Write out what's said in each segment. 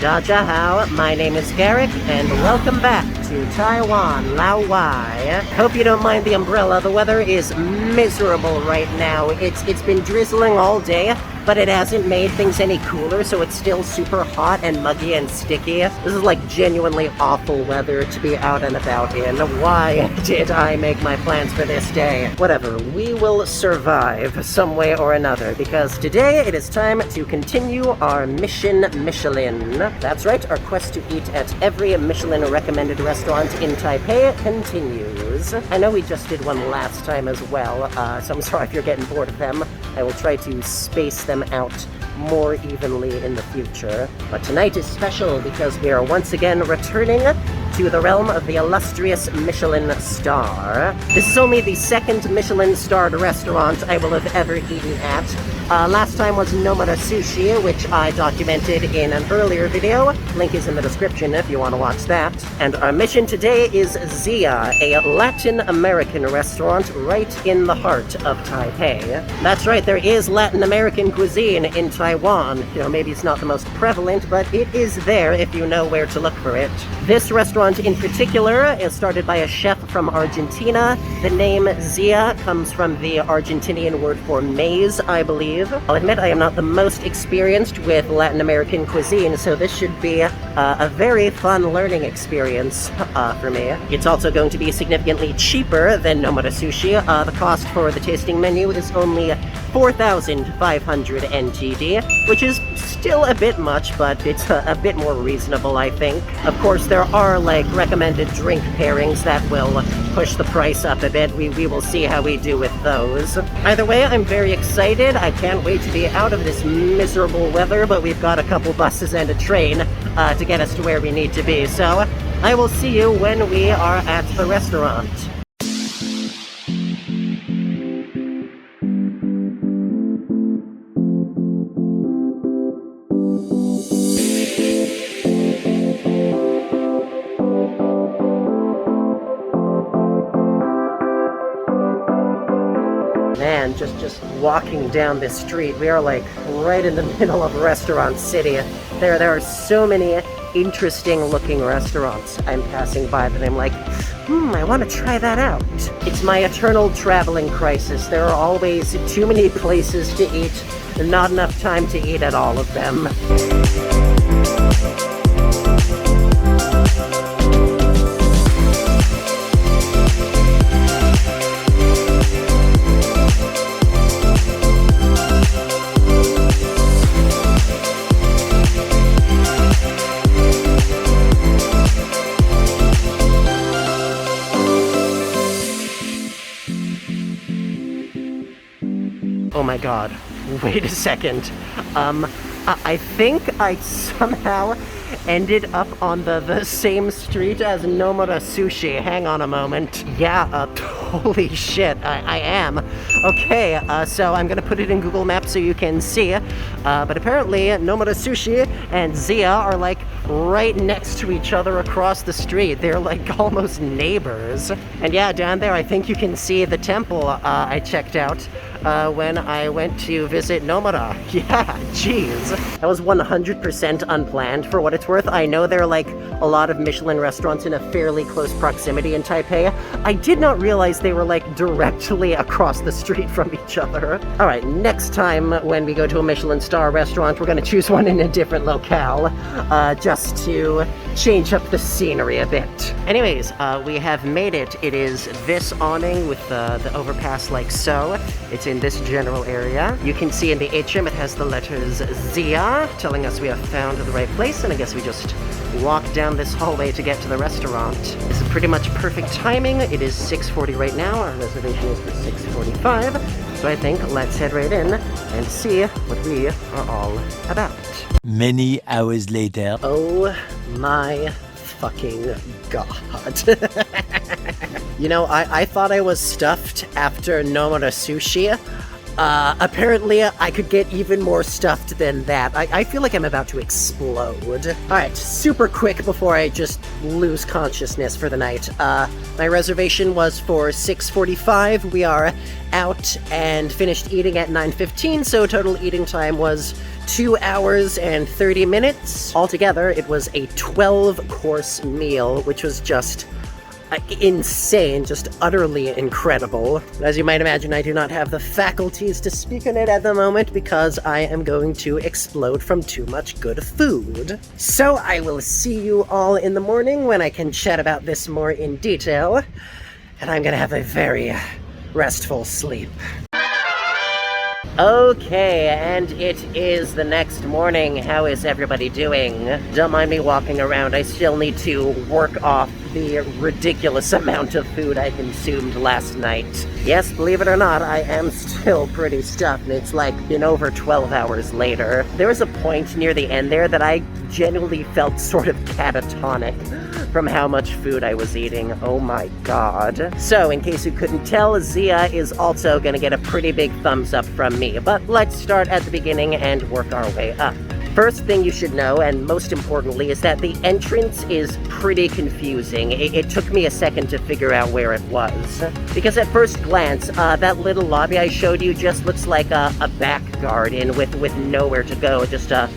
Dajahao, my name is Garrick, and welcome back to Taiwan, Laowai. Hope you don't mind the umbrella. The weather is miserable right now. It's been drizzling all day, but it hasn't made things any cooler, so it's still super hot and muggy and sticky. This is like genuinely awful weather to be out and about in. Why did I make my plans for this day? Whatever, we will survive some way or another, because today it is time to continue our Mission Michelin. That's right, our quest to eat at every Michelin-recommended restaurant in Taipei continues. I know we just did one last time as well, so I'm sorry if you're getting bored of them. I will try to space them out more evenly in the future. But tonight is special because we are once again returning to the realm of the illustrious Michelin star. This is only the second Michelin-starred restaurant I will have ever eaten at. Last time was Nomura Sushi, which I documented in an earlier video. Link is in the description if you want to watch that. And our mission today is ZEA, a Latin American restaurant right in the heart of Taipei. That's right, there is Latin American cuisine in Taiwan. You know, maybe it's not the most prevalent, but it is there if you know where to look for it. This restaurant in particular is started by a chef from Argentina. The name ZEA comes from the Argentinian word for maize, I believe. I'll admit I am not the most experienced with Latin American cuisine, so this should be a very fun learning experience for me. It's also going to be significantly cheaper than Nomura Sushi. The cost for the tasting menu is only 4,500 NTD, which is still a bit much, but it's a bit more reasonable, I think. Of course, there are like recommended drink pairings that will push the price up a bit. We will see how we do with those. Either way, I'm very excited. I can't wait to be out of this miserable weather, but we've got a couple buses and a train to get us to where we need to be. So I will see you when we are at the restaurant. Man, just walking down this street, we are like right in the middle of Restaurant City. There are so many interesting looking restaurants I'm passing by that I'm like, I want to try that out. It's my eternal traveling crisis. There are always too many places to eat and not enough time to eat at all of them. Oh my god, wait a second. I think I somehow ended up on the same street as Nomura Sushi. Hang on a moment. Yeah, holy shit, I am. Okay, so I'm gonna put it in Google Maps so you can see. But apparently Nomura Sushi and ZEA are like right next to each other across the street. They're like almost neighbors. And yeah, down there I think you can see the temple I checked out when I went to visit Nomura. Yeah, jeez. That was 100% unplanned for what it's worth. I know there are like a lot of Michelin restaurants in a fairly close proximity in Taipei. I did not realize they were like directly across the street from each other. All right, next time when we go to a Michelin star restaurant, we're gonna choose one in a different locale, just to change up the scenery a bit. Anyways, we have made it. It is this awning with the overpass like so. It's in this general area. You can see in the atrium it has the letters ZEA, telling us we have found the right place, and I guess we just walk down this hallway to get to the restaurant. This is pretty much perfect timing. It is 6:40 right now. Our reservation is for 6:45. So I think let's head right in and see what we are all about. Many hours later. Oh my fucking god. You know, I thought I was stuffed after Nomura Sushi. Apparently I could get even more stuffed than that. I feel like I'm about to explode. Alright, super quick before I just lose consciousness for the night. My reservation was for 6:45. We are out and finished eating at 9:15, so total eating time was 2 hours and 30 minutes. Altogether, it was a 12-course meal, which was just insane, just utterly incredible. As you might imagine, I do not have the faculties to speak on it at the moment because I am going to explode from too much good food. So I will see you all in the morning when I can chat about this more in detail, and I'm gonna have a very restful sleep. Okay, and it is the next morning. How is everybody doing? Don't mind me walking around. I still need to work off the ridiculous amount of food I consumed last night. Yes, believe it or not, I am still pretty stuffed, and it's like been over 12 hours later. There was a point near the end there that I genuinely felt sort of catatonic from how much food I was eating. Oh my god. So, in case you couldn't tell, ZEA is also gonna get a pretty big thumbs up from me, but let's start at the beginning and work our way up. First thing you should know, and most importantly, is that the entrance is pretty confusing. It took me a second to figure out where it was. Because at first glance, that little lobby I showed you just looks like a back garden with nowhere to go, just a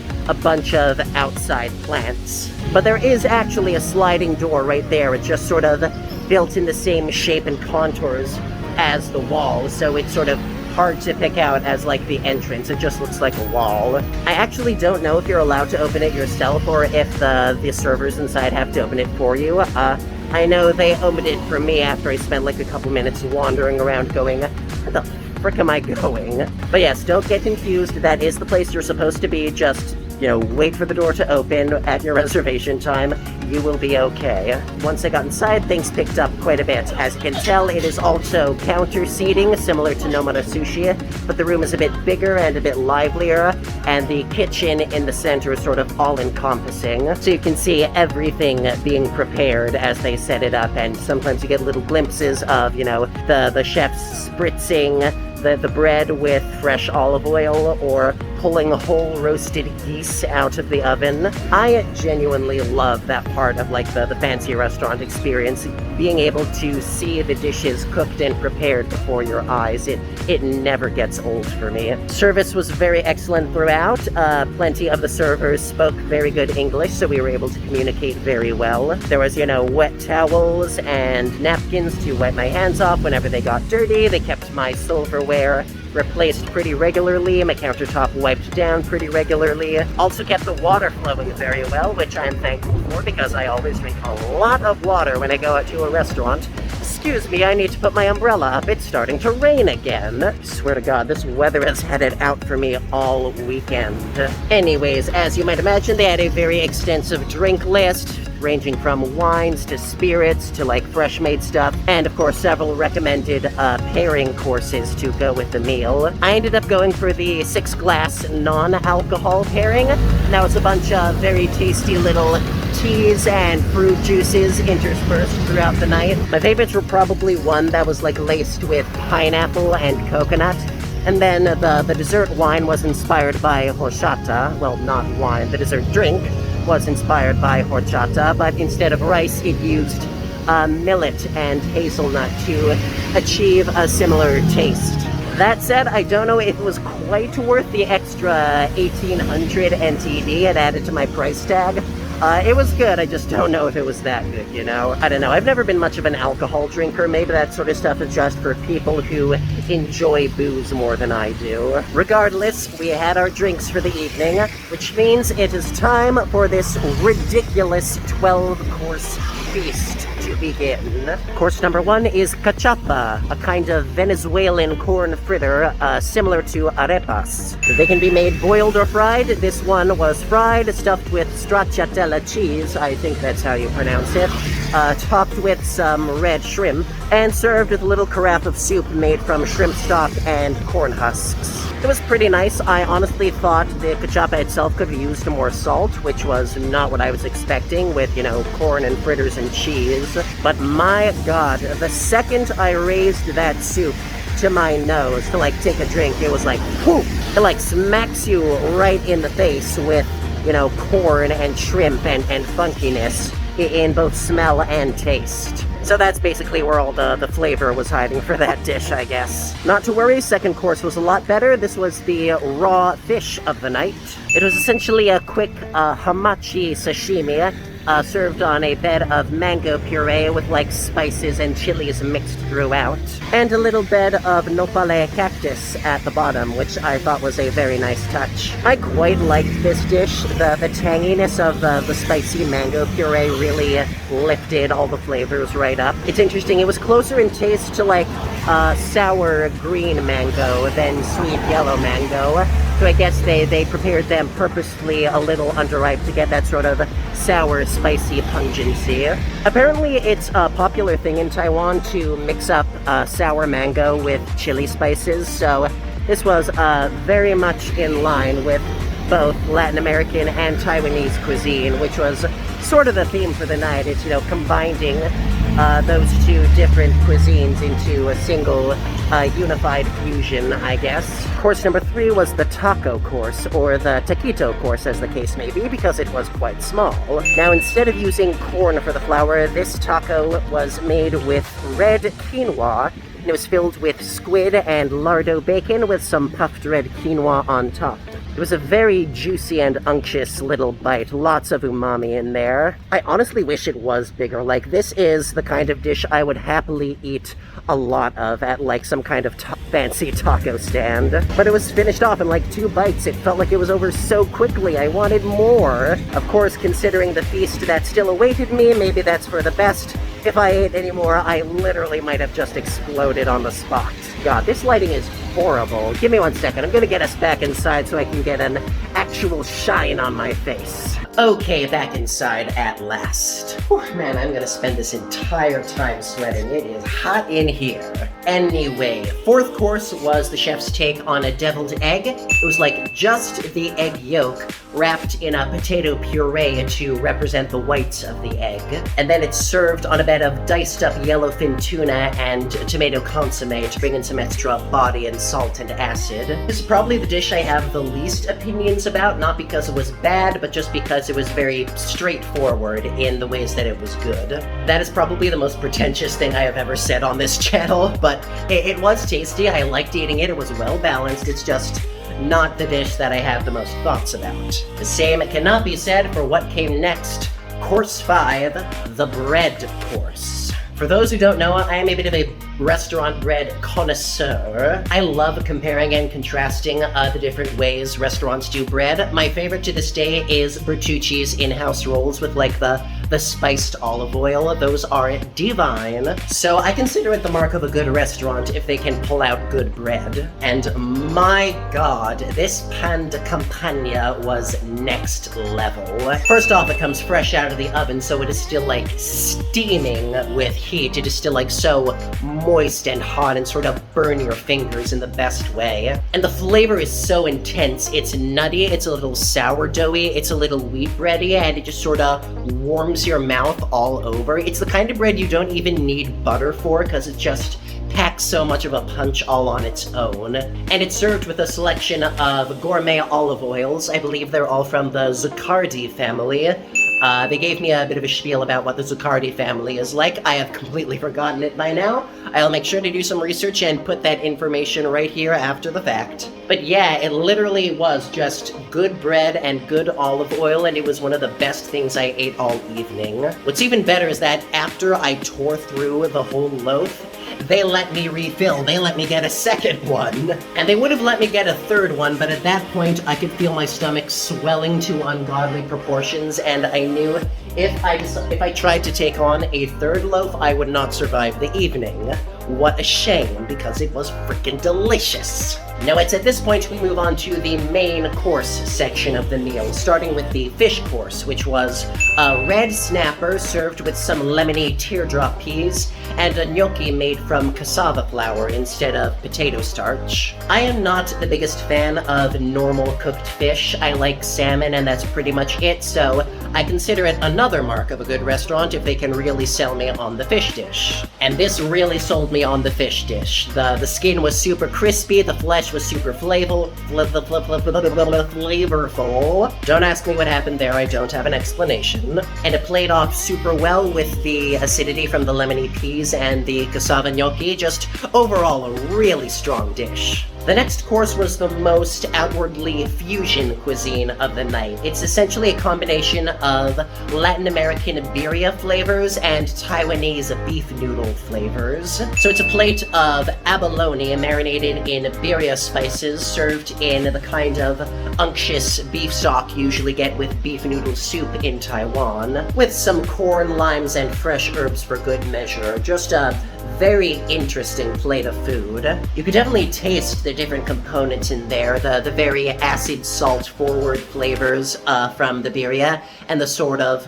bunch of outside plants. But there is actually a sliding door right there. It's just sort of built in the same shape and contours as the wall, so it's sort of hard to pick out as like the entrance. It just looks like a wall. I actually don't know if you're allowed to open it yourself or if the servers inside have to open it for you. I know they opened it for me after I spent like a couple minutes wandering around going, where the frick am I going? But yes, don't get confused. That is the place you're supposed to be. Just, you know, wait for the door to open at your reservation time. You will be okay. Once I got inside, things picked up quite a bit. As you can tell, it is also counter seating, similar to Nomura Sushi, but the room is a bit bigger and a bit livelier, and the kitchen in the center is sort of all-encompassing. So you can see everything being prepared as they set it up, and sometimes you get little glimpses of, you know, the chefs spritzing the bread with fresh olive oil or pulling whole roasted geese out of the oven. I genuinely love that part of like the fancy restaurant experience, being able to see the dishes cooked and prepared before your eyes. It never gets old for me. Service was very excellent throughout. Plenty of the servers spoke very good English, so we were able to communicate very well. There was, you know, wet towels and napkins to wipe my hands off whenever they got dirty. They kept my silverware replaced pretty regularly, my countertop wiped down pretty regularly. Also kept the water flowing very well, which I'm thankful for because I always drink a lot of water when I go out to a restaurant. Excuse me, I need to put my umbrella up. It's starting to rain again. Swear to God, this weather has had it out for me all weekend. Anyways, as you might imagine, they had a very extensive drink list, ranging from wines to spirits to like fresh made stuff, and of course several recommended pairing courses to go with the meal. I ended up going for the 6-glass non-alcohol pairing. Now it's a bunch of very tasty little teas and fruit juices interspersed throughout the night. My favorites were probably one that was like laced with pineapple and coconut. And then the dessert wine was inspired by horchata. Well, not wine, the dessert drink was inspired by horchata, but instead of rice, it used millet and hazelnut to achieve a similar taste. That said, I don't know if it was quite worth the extra 1,800 NTD it added to my price tag. It was good, I just don't know if it was that good, you know? I don't know, I've never been much of an alcohol drinker. Maybe that sort of stuff is just for people who enjoy booze more than I do. Regardless, we had our drinks for the evening, which means it is time for this ridiculous 12-course feast to begin. Course number 1 is cachapa, a kind of Venezuelan corn fritter similar to arepas. They can be made boiled or fried. This one was fried, stuffed with stracciatella cheese, I think that's how you pronounce it, topped with some red shrimp, and served with a little carafe of soup made from shrimp stock and corn husks. It was pretty nice. I honestly thought the cachapa itself could have used more salt, which was not what I was expecting with, you know, corn and fritters and cheese. But my God, the second I raised that soup to my nose to like take a drink. It was like, whew, it like smacks you right in the face with, you know, corn and shrimp and funkiness in both smell and taste. So that's basically where all the flavor was hiding for that dish, I guess. Not to worry, second course was a lot better. This was the raw fish of the night. It was essentially a quick hamachi sashimi, served on a bed of mango puree with like spices and chilies mixed throughout, and a little bed of nopale cactus at the bottom, which I thought was a very nice touch. I quite liked this dish. The tanginess of the spicy mango puree really lifted all the flavors right up. It's interesting, it was closer in taste to like sour green mango than sweet yellow mango. So I guess they prepared them purposely a little underripe to get that sort of sour, spicy pungency. Apparently it's a popular thing in Taiwan to mix up sour mango with chili spices, so this was very much in line with both Latin American and Taiwanese cuisine, which was sort of the theme for the night. It's, you know, combining those two different cuisines into a single unified fusion, I guess. Course number 3 was the taco course, or the taquito course as the case may be, because it was quite small. Now, instead of using corn for the flour, this taco was made with red quinoa, and it was filled with squid and lardo bacon with some puffed red quinoa on top. It was a very juicy and unctuous little bite, lots of umami in there. I honestly wish it was bigger. Like, this is the kind of dish I would happily eat a lot of at like some kind of fancy taco stand. But it was finished off in like 2 bites. It felt like it was over so quickly. I wanted more. Of course, considering the feast that still awaited me, maybe that's for the best. If I ate any more, I literally might have just exploded on the spot. God, this lighting is horrible. Give me 1 second. I'm gonna get us back inside so I can get an actual shine on my face. Okay, back inside at last. Whew, man, I'm gonna spend this entire time sweating. It is hot in here. Anyway, 4th course was the chef's take on a deviled egg. It was like just the egg yolk wrapped in a potato puree to represent the whites of the egg. And then it's served on a bed of diced up yellowfin tuna and tomato consomme to bring in some extra body and salt and acid. This is probably the dish I have the least opinions about, not because it was bad, but just because it was very straightforward in the ways that it was good. That is probably the most pretentious thing I have ever said on this channel, but it was tasty. I liked eating it. It was well balanced. It's just not the dish that I have the most thoughts about. The same cannot be said for what came next. Course 5, the bread course. For those who don't know, I am a bit of a restaurant bread connoisseur. I love comparing and contrasting the different ways restaurants do bread. My favorite to this day is Bertucci's in-house rolls with like the spiced olive oil. Those are divine. So I consider it the mark of a good restaurant if they can pull out good bread. And my god, this pan de campagna was next level. First off, it comes fresh out of the oven, so it is still like steaming with heat. It is still like so moist and hot and sort of burn your fingers in the best way. And the flavor is so intense. It's nutty, it's a little sourdoughy, it's a little wheat bready, and it just sort of warms your mouth all over. It's the kind of bread you don't even need butter for because it just packs so much of a punch all on its own. And it's served with a selection of gourmet olive oils. I believe they're all from the Zuccardi family. They gave me a bit of a spiel about what the Zuccardi family is like. I have completely forgotten it by now. I'll make sure to do some research and put that information right here after the fact. But yeah, it literally was just good bread and good olive oil, and it was one of the best things I ate all evening. What's even better is that after I tore through the whole loaf, they let me refill. They let me get a second one. And they would have let me get a third one, but at that point I could feel my stomach swelling to ungodly proportions, and I knew if I tried to take on a third loaf, I would not survive the evening. What a shame, because it was freaking delicious. Now it's at this point we move on to the main course section of the meal, starting with the fish course, which was a red snapper served with some lemony teardrop peas and a gnocchi made from cassava flour instead of potato starch. I am not the biggest fan of normal cooked fish. I like salmon and that's pretty much it, so I consider it another mark of a good restaurant if they can really sell me on the fish dish. And this really sold me on the fish dish. The skin was super crispy, the flesh was super flavorful. Don't ask me what happened there, I don't have an explanation. And it played off super well with the acidity from the lemony peas and the cassava gnocchi, just overall a really strong dish. The next course was the most outwardly fusion cuisine of the night. It's essentially a combination of Latin American birria flavors and Taiwanese beef noodle flavors. So it's a plate of abalone marinated in birria spices, served in the kind of unctuous beef stock you usually get with beef noodle soup in Taiwan, with some corn, limes, and fresh herbs for good measure. Just a very interesting plate of food. You could definitely taste the different components in there, the very acid salt forward flavors from the birria, and the sort of,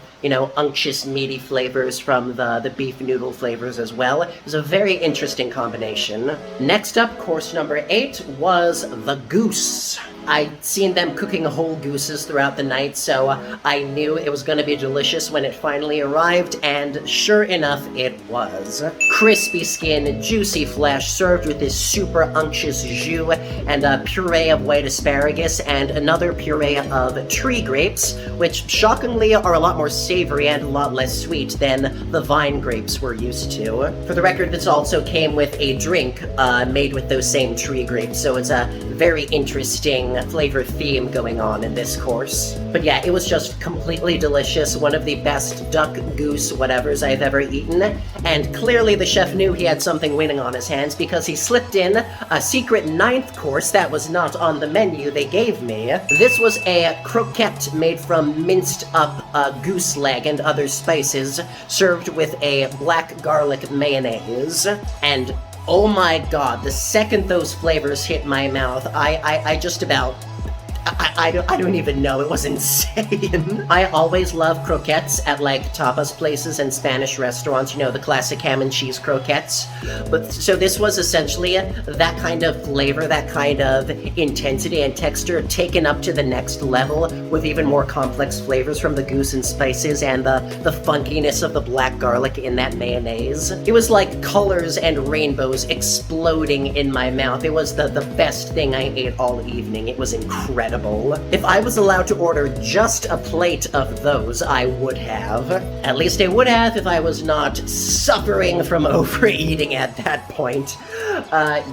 unctuous meaty flavors from the beef noodle flavors as well. It was a very interesting combination. Next up, course number 8 was the goose. I'd seen them cooking whole gooses throughout the night, so I knew it was going to be delicious when it finally arrived, and sure enough, it was. Crispy skin, juicy flesh, served with this super unctuous jus, and a puree of white asparagus, and another puree of tree grapes, which shockingly are a lot more savory and a lot less sweet than the vine grapes we're used to. For the record, this also came with a drink made with those same tree grapes, so it's a very interesting flavor theme going on in this course. But yeah, it was just completely delicious, one of the best duck, goose, whatevers I've ever eaten, and clearly the chef knew he had something winning on his hands because he slipped in a secret 9th course that was not on the menu they gave me. This was a croquette made from minced up goose leg and other spices, served with a black garlic mayonnaise, and oh my god, the second those flavors hit my mouth, I just about... I don't even know, it was insane. I always love croquettes at tapas places and Spanish restaurants, the classic ham and cheese croquettes. But so this was essentially that kind of flavor, that kind of intensity and texture taken up to the next level with even more complex flavors from the goose and spices and the funkiness of the black garlic in that mayonnaise. It was like colors and rainbows exploding in my mouth. It was the best thing I ate all evening. It was incredible. If I was allowed to order just a plate of those, I would have. At least I would have if I was not suffering from overeating at that point.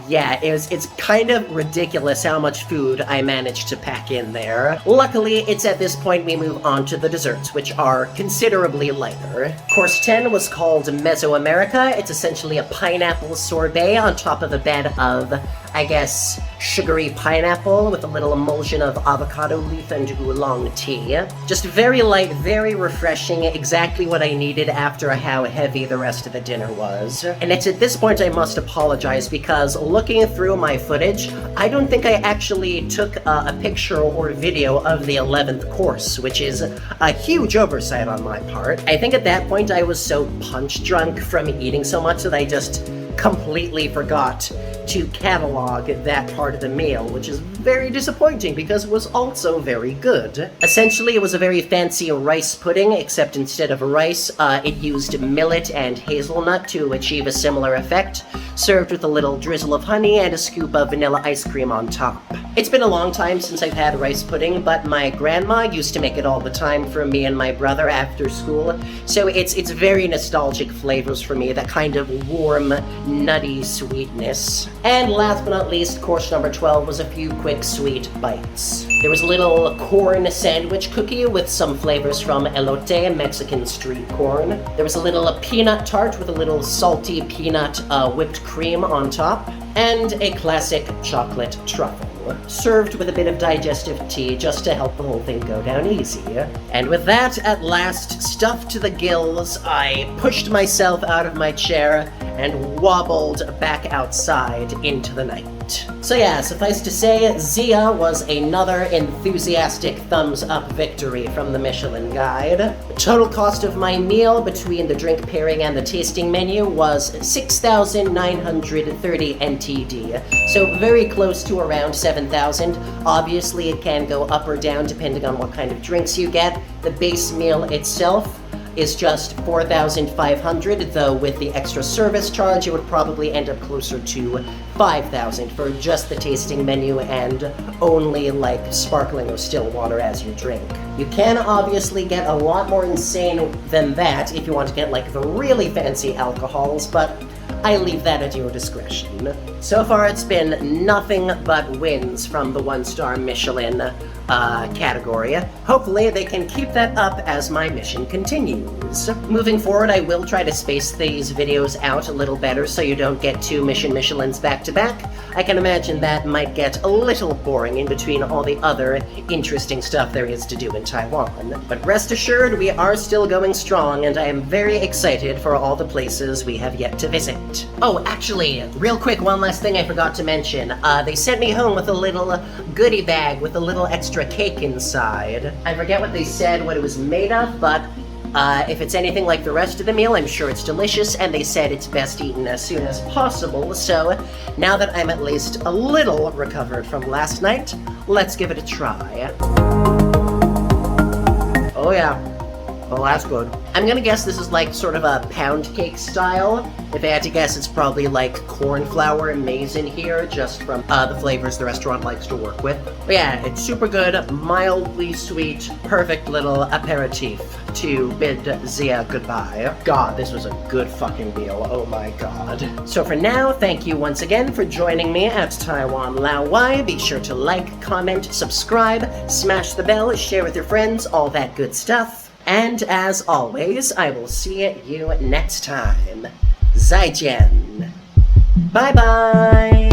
Yeah, it's kind of ridiculous how much food I managed to pack in there. Luckily, it's at this point we move on to the desserts, which are considerably lighter. Course 10 was called Mesoamerica. It's essentially a pineapple sorbet on top of a bed of, I guess, sugary pineapple with a little emulsion of avocado leaf and oolong tea. Just very light, very refreshing, exactly what I needed after how heavy the rest of the dinner was. And it's at this point I must apologize because looking through my footage, I don't think I actually took a picture or video of the 11th course, which is a huge oversight on my part. I think at that point I was so punch drunk from eating so much that I just completely forgot to catalog that part of the meal, which is very disappointing because it was also very good. Essentially, it was a very fancy rice pudding, except instead of rice, it used millet and hazelnut to achieve a similar effect, served with a little drizzle of honey and a scoop of vanilla ice cream on top. It's been a long time since I've had rice pudding, but my grandma used to make it all the time for me and my brother after school, so it's very nostalgic flavors for me, that kind of warm, nutty sweetness. And last but not least, course number 12 was a few quick sweet bites. There was a little corn sandwich cookie with some flavors from elote, Mexican street corn. There was a little peanut tart with a little salty peanut whipped cream on top, and a classic chocolate truffle, served with a bit of digestive tea just to help the whole thing go down easy. And with that, at last, stuffed to the gills, I pushed myself out of my chair and wobbled back outside into the night. So yeah, suffice to say, ZEA was another enthusiastic thumbs-up victory from the Michelin Guide. The total cost of my meal between the drink pairing and the tasting menu was 6,930 NTD, so very close to around 7,000. Obviously, it can go up or down depending on what kind of drinks you get. The base meal itself is just 4,500, though with the extra service charge, it would probably end up closer to 5,000 for just the tasting menu and only like sparkling or still water as you drink. You can obviously get a lot more insane than that if you want to get like the really fancy alcohols, but I leave that at your discretion. So far, it's been nothing but wins from the one-star Michelin category. Hopefully, they can keep that up as my mission continues. Moving forward, I will try to space these videos out a little better so you don't get two Mission Michelins back-to-back. I can imagine that might get a little boring in between all the other interesting stuff there is to do in Taiwan. But rest assured, we are still going strong, and I am very excited for all the places we have yet to visit. Oh, actually, real quick, one last thing I forgot to mention. They sent me home with a little goodie bag with a little extra cake inside. I forget what they said, what it was made of, but if it's anything like the rest of the meal, I'm sure it's delicious, and they said it's best eaten as soon as possible, so now that I'm at least a little recovered from last night, let's give it a try. Oh yeah. Well, that's good. I'm gonna guess this is like sort of a pound cake style. If I had to guess, it's probably like corn flour and maize in here, just from the flavors the restaurant likes to work with. But yeah, it's super good, mildly sweet, perfect little aperitif to bid ZEA goodbye. God, this was a good fucking meal, oh my god. So for now, thank you once again for joining me at Taiwan Lao Wai. Be sure to like, comment, subscribe, smash the bell, share with your friends, all that good stuff. And as always, I will see you next time. 再见. Bye bye!